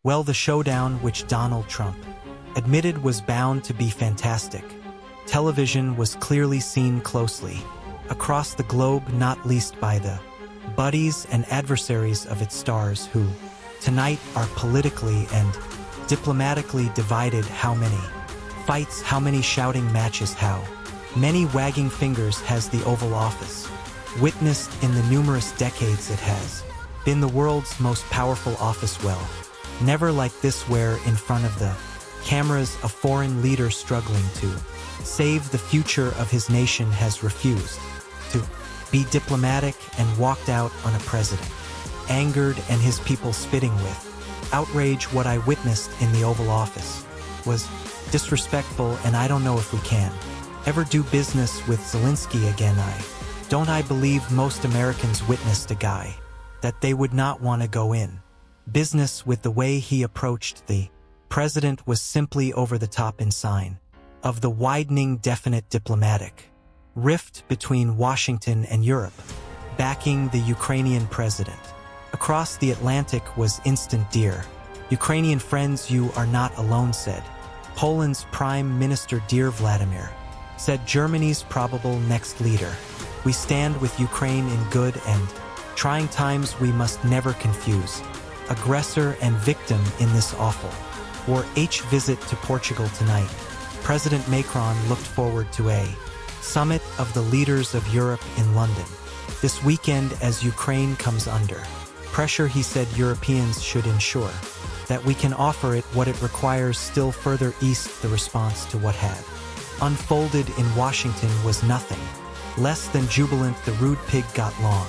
Well, the showdown, which Donald Trump admitted was bound to be fantastic. Television was clearly seen closely across the globe, not least by the buddies and adversaries of its stars who tonight are politically and diplomatically divided. How many fights, how many shouting matches, how many wagging fingers has the Oval Office witnessed in the numerous decades it has been the world's most powerful office? Well, never like this, where in front of the cameras a foreign leader struggling to save the future of his nation has refused to be diplomatic and walked out on a president angered and his people spitting with outrage. What I witnessed in the Oval Office was disrespectful, and I don't know if we can ever do business with Zelenskyy again. I believe most Americans witnessed a guy that they would not want to go in business with. The way he approached the president was simply over the top, in sign of the widening definite diplomatic rift between Washington and Europe. Backing the Ukrainian president across the Atlantic was instant. Dear Ukrainian friends, you are not alone, said Poland's Prime Minister. Dear Vladimir, said Germany's probable next leader, we stand with Ukraine in good and trying times. We must never confuse aggressor and victim in this awful war. Visit to Portugal tonight. President Macron looked forward to a summit of the leaders of Europe in London this weekend as Ukraine comes under pressure. He said Europeans should ensure that we can offer it what it requires. Still further east, the response to what had unfolded in Washington was nothing less than jubilant. The rude pig got long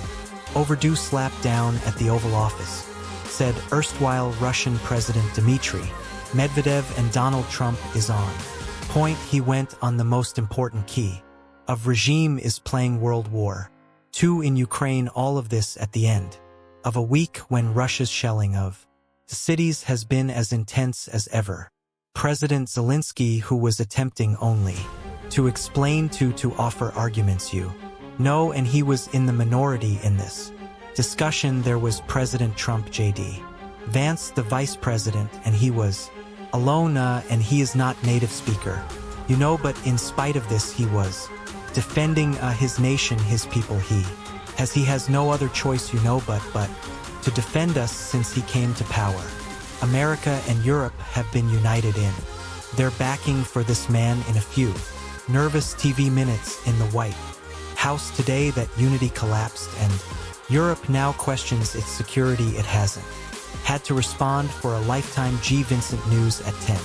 overdue slap down at the Oval Office, said erstwhile Russian President Dmitry Medvedev, and Donald Trump is on point. He went on. The most important key of regime is playing World War II in Ukraine. All of this at the end of a week when Russia's shelling of the cities has been as intense as ever. President Zelenskyy, who was attempting only to explain to offer arguments, and he was in the minority in this discussion. There was President Trump, J.D. Vance, the vice president, and he was alone, and he is not native speaker, but in spite of this he was defending his nation, his people. He has no other choice, but to defend us since he came to power. America and Europe have been united in their backing for this man. In a few nervous TV minutes in the White House today, that unity collapsed, and Europe now questions its security. It hasn't had to respond for a lifetime. G. Vincent, News at 10.